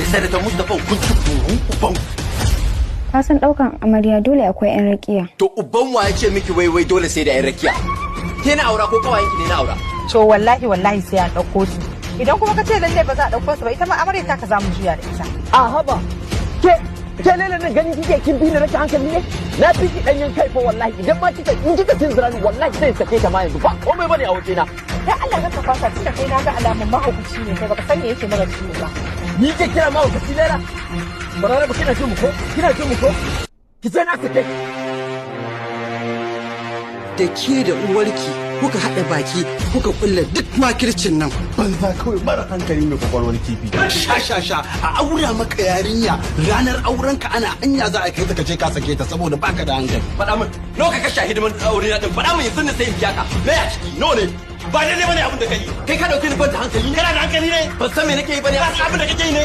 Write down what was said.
sanata Mustapha kun ci uban. Ka san daukan amarya dole akwai yan rakiya. To uban wa ya ce miki wai dole sai da yan rakiya? Ke na aura ko kawayen ki ne na aura? To wallahi sai an dauko su. Idan kuma ka ce lalle ba za a dauko su ba ita ma amarya ta ka za mu juya da ita. A haba. Ke lalle nan ganin kike kin bi ni rake hankali ne? Na fi ki danyen kai fa wallahi idan ma kika tunzura ni wallahi zai sake ta ma yanzu ba komai bane a waje na. Dan Allah ka fasa tunda kai na ga alamun mahaukaci ne kai baka san me yake mara ciwo ba. Ni ke kira mahaukaci ne na? Barara ba kina jin mu ko? Ki sai na sake. Da ke da uwarki kuka haɗa baki kuka kulle duk makircin nan. Banza kawai mara hankali mai kwakwalwar kifi. Sha a aura maka yarinya ranar aurenka ana hanya za a kai ta kace ka sake ta saboda baka da hankali. Faɗa min nawa ka kashe hidiman aure na din faɗa min yanzu ne sai in biya ka. Me ya ciki nawa ne? Ba daidai bane abin da kai. Kai ka dauke ni ban da hankali. Kana da hankali ne? Ban san me nake yi bane. Ba san abin da kake yi ne.